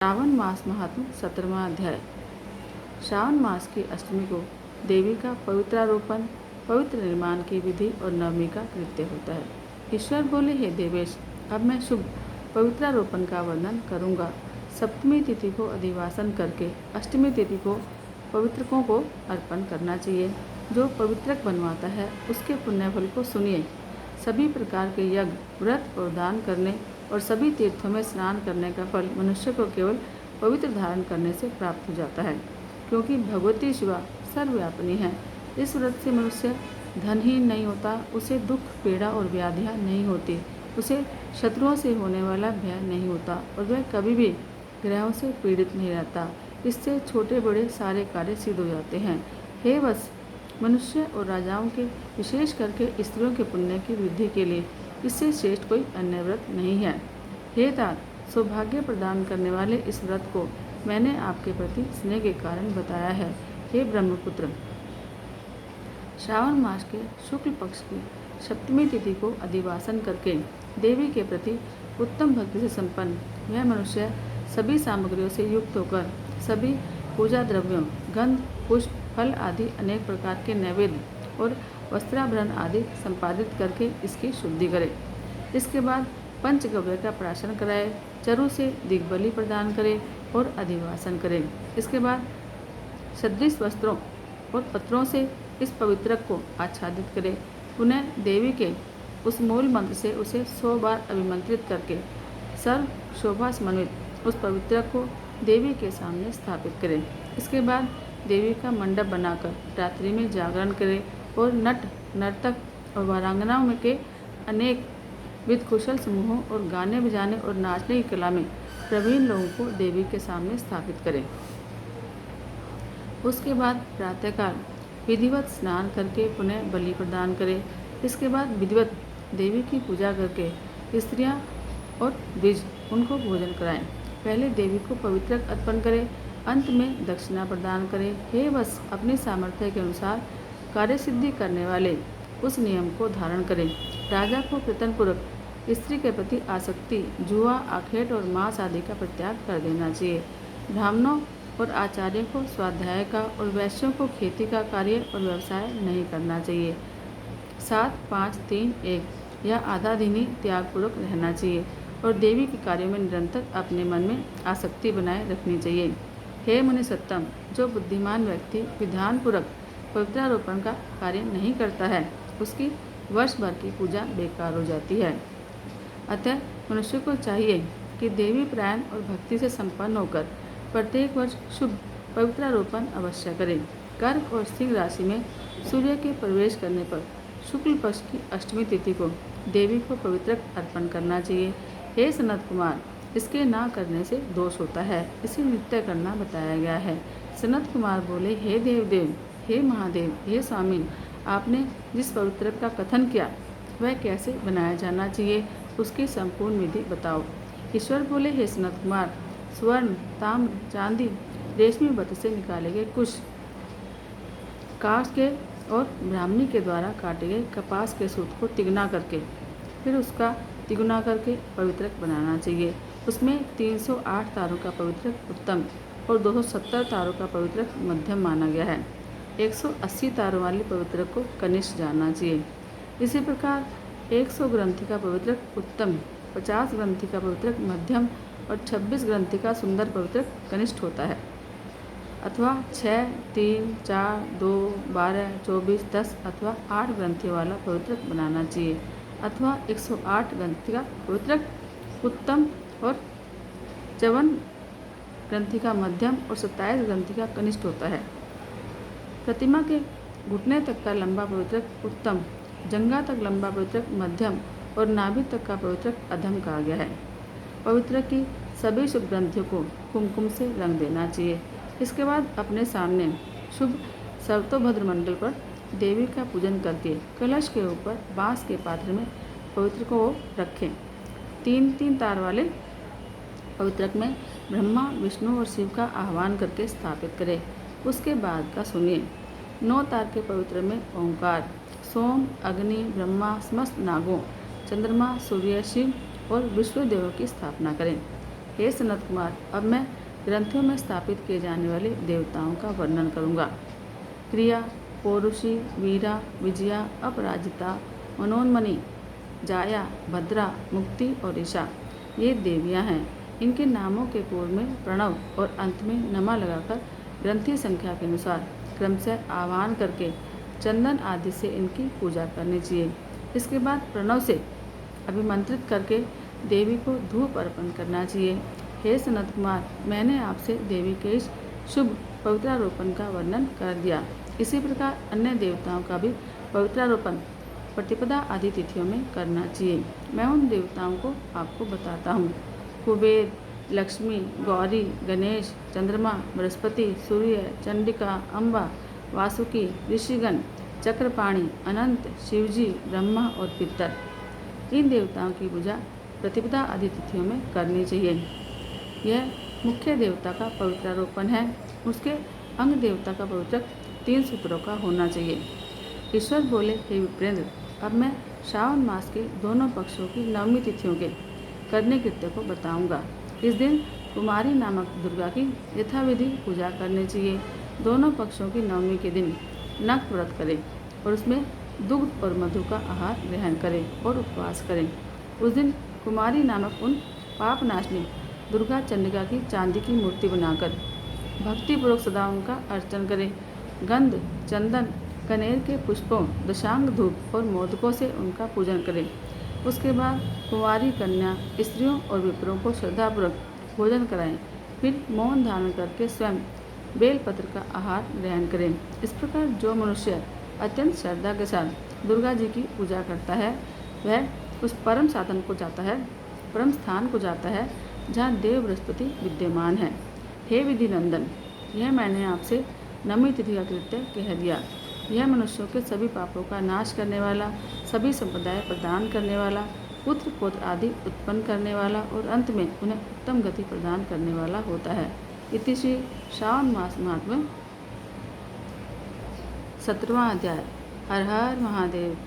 श्रावण मास महात्म 17वां अध्याय। श्रावण मास की अष्टमी को देवी का पवित्रारोपण, पवित्र निर्माण की विधि और नवमी का कृत्य होता है। ईश्वर बोले, हे देवेश, अब मैं शुभ पवित्रारोपण का वर्णन करूंगा। सप्तमी तिथि को अधिवासन करके अष्टमी तिथि को पवित्रकों को अर्पण करना चाहिए। जो पवित्रक बनवाता है उसके पुण्यफल को सुनिए। सभी प्रकार के यज्ञ, व्रत और दान करने और सभी तीर्थों में स्नान करने का फल मनुष्य को केवल पवित्र धारण करने से प्राप्त हो जाता है, क्योंकि भगवती शिवा सर्वव्यापिनी है। इस व्रत से मनुष्य धनहीन नहीं होता, उसे दुख, पीड़ा और व्याधियाँ नहीं होती, उसे शत्रुओं से होने वाला भय नहीं होता और वह कभी भी ग्रहों से पीड़ित नहीं रहता। इससे छोटे बड़े सारे कार्य सिद्ध हो जाते हैं। हे वत्स, मनुष्य और राजाओं के, विशेष करके स्त्रियों के पुण्य की वृद्धि के लिए इससे श्रेष्ठ कोई अन्य व्रत नहीं है। हे तात, सौभाग्य प्रदान करने वाले इस व्रत को मैंने आपके प्रति स्नेह के कारण बताया है। हे ब्रह्मपुत्र, श्रावण मास के शुक्ल पक्ष की सप्तमी तिथि को अधिवासन करके देवी के प्रति उत्तम भक्ति से संपन्न यह मनुष्य सभी सामग्रियों से युक्त होकर सभी पूजा द्रव्यों, गंध, पुष्प, फल आदि अनेक प्रकार के नैवेद्य और वस्त्राभरण आदि संपादित करके इसकी शुद्धि करे। इसके बाद पंचगव्य का प्राशन कराए, चरु से दिग्बली प्रदान करे और अधिवासन करे। इसके बाद सदृश वस्त्रों और पत्रों से इस पवित्रक को आच्छादित करे। पुनः देवी के उस मूल मंत्र से उसे 100 बार अभिमंत्रित करके सर्व शोभा समन्वित उस पवित्रक को देवी के सामने स्थापित करे। इसके बाद देवी का मंडप बनाकर रात्रि में जागरण करे और नट, नर्तक और वारांगनाओं में के अनेक विध कुशल समूहों और गाने बजाने और नाचने की कला में प्रवीण लोगों को देवी के सामने स्थापित करें। उसके बाद प्रातःकाल विधिवत स्नान करके पुनः बलि प्रदान करें। इसके बाद विधिवत देवी की पूजा करके स्त्रियां और द्विज उनको भोजन कराएं। पहले देवी को पवित्रक अर्पण करें, अंत में दक्षिणा प्रदान करें। हे वत्स, अपनी सामर्थ्य के अनुसार कार्य सिद्धि करने वाले उस नियम को धारण करें। राजा को प्रयत्नपूर्वक स्त्री के प्रति आसक्ति, जुआ, आखेट और मांस आदि का परित्याग कर देना चाहिए। ब्राह्मणों और आचार्यों को स्वाध्याय का और वैश्यों को खेती का कार्य और व्यवसाय नहीं करना चाहिए। 7, 5, 3, 1 या आधा दिन ही त्यागपूर्वक रहना चाहिए और देवी के कार्यों में निरंतर अपने मन में आसक्ति बनाए रखनी चाहिए। हे मुनि सत्तम, जो बुद्धिमान व्यक्ति विधानपूर्वक पवित्रारोपण का कार्य नहीं करता है, उसकी वर्ष भर की पूजा बेकार हो जाती है। अतः मनुष्य को चाहिए कि देवी प्रायण और भक्ति से संपन्न होकर प्रत्येक वर्ष शुभ पवित्रारोपण अवश्य करें। कर्क और सिंह राशि में सूर्य के प्रवेश करने पर शुक्ल पक्ष की अष्टमी तिथि को देवी को पवित्रक अर्पण करना चाहिए। हे सनत कुमार, इसके ना करने से दोष होता है, इसे नित्य करना बताया गया है। सनत कुमार बोले, हे देवदेव, हे महादेव, हे स्वामी, आपने जिस पवित्रक का कथन किया वह कैसे बनाया जाना चाहिए, उसकी संपूर्ण विधि बताओ। ईश्वर बोले, हे सनत कुमार, स्वर्ण, ताम्र, चांदी, रेशमी बत से निकाले गए कुश, कांच के और ब्राह्मणी के द्वारा काटे गए कपास के सूत को तिगुना करके फिर उसका तिगुना करके पवित्रक बनाना चाहिए। उसमें 308 तारों का पवित्रक उत्तम और 270 तारों का पवित्रक मध्यम माना गया है। 180 तारों वाले पवित्रक को कनिष्ठ जानना चाहिए। इसी प्रकार 100 ग्रंथि का पवित्रक उत्तम, 50 ग्रंथि का पवित्रक मध्यम और 26 ग्रंथि का सुंदर पवित्रक कनिष्ठ होता है, अथवा 6, 3, 4, 2, 12, 24, 10 अथवा 8 ग्रंथि वाला पवित्रक बनाना चाहिए, अथवा 108 ग्रंथि का पवित्रक उत्तम और 54 ग्रंथि का मध्यम और 27 ग्रंथि का कनिष्ठ होता है। प्रतिमा के घुटने तक का लंबा पवित्रक उत्तम, जंघा तक लंबा पवित्रक मध्यम और नाभि तक का पवित्रक अधम कहा गया है। पवित्रक की सभी शुभ ग्रंथियों को कुमकुम से रंग देना चाहिए। इसके बाद अपने सामने शुभ सर्वतोभद्र मंडल पर देवी का पूजन करके कलश के ऊपर बांस के पात्र में पवित्र को रखें। 3-3 तार वाले पवित्रक में ब्रह्मा, विष्णु और शिव का आह्वान करके स्थापित करें। उसके बाद का सुनिए। 9 तार के पवित्र में ओंकार, सोम, अग्नि, ब्रह्मा, समस्त नागों, चंद्रमा, सूर्य, शिव और विश्व देवों की स्थापना करें। हे सनत कुमार, अब मैं ग्रंथों में स्थापित किए जाने वाले देवताओं का वर्णन करूँगा। क्रिया, पौरुषी, वीरा, विजया, अपराजिता, मनोन्मणि, जाया, भद्रा, मुक्ति और ईशा ये देवियाँ हैं। इनके नामों के पूर्व में प्रणव और अंत में नमा लगाकर ग्रंथीय संख्या के अनुसार क्रमशः आह्वान करके चंदन आदि से इनकी पूजा करनी चाहिए। इसके बाद प्रणव से अभिमंत्रित करके देवी को धूप अर्पण करना चाहिए। हे सनत कुमार, मैंने आपसे देवी के इस शुभ पवित्रारोपण का वर्णन कर दिया। इसी प्रकार अन्य देवताओं का भी पवित्रारोपण प्रतिपदा आदि तिथियों में करना चाहिए। मैं उन देवताओं को आपको बताता हूँ। कुबेर, लक्ष्मी, गौरी, गणेश, चंद्रमा, बृहस्पति, सूर्य, चंडिका, अम्बा, वासुकी, ऋषिगण, चक्रपाणि, अनंत, शिवजी, ब्रह्मा और पितर। इन देवताओं की पूजा प्रतिपदा आदि तिथियों में करनी चाहिए। यह मुख्य देवता का पवित्रारोपण है। उसके अंग देवता का पवित्रक 3 सूत्रों का होना चाहिए। ईश्वर बोले, हे विप्रेंद्र, अब मैं श्रावण मास के दोनों पक्षों की नवमी तिथियों के करने कृत्य को बताऊंगा। इस दिन कुमारी नामक दुर्गा की यथाविधि पूजा करनी चाहिए। दोनों पक्षों की नवमी के दिन नख व्रत करें और उसमें दुग्ध और मधु का आहार ग्रहण करें और उपवास करें। उस दिन कुमारी नामक उन पापनाशिनी दुर्गा चंडिका की चांदी की मूर्ति बनाकर भक्तिपूर्वक सदा उनका अर्चन करें। गंध, चंदन, कनेर के पुष्पों, दशांग धूप और मोदकों से उनका पूजन करें। उसके बाद कुंवारी कन्या, स्त्रियों और विप्रों को श्रद्धापूर्वक भोजन कराएं। फिर मौन धारण करके स्वयं बेलपत्र का आहार ग्रहण करें। इस प्रकार जो मनुष्य अत्यंत श्रद्धा के साथ दुर्गा जी की पूजा करता है, वह उस परम साधन को जाता है, परम स्थान को जाता है जहाँ देव बृहस्पति विद्यमान है। हे विधि नंदन, यह मैंने आपसे नवमी तिथि का कृत्य कह दिया। यह मनुष्यों के सभी पापों का नाश करने वाला, सभी संप्रदाय प्रदान करने वाला, पुत्र पौत्र आदि उत्पन्न करने वाला और अंत में उन्हें उत्तम गति प्रदान करने वाला होता है। इति श्री श्रावण मास महात्म्य 17वां अध्याय। हर हर महादेव।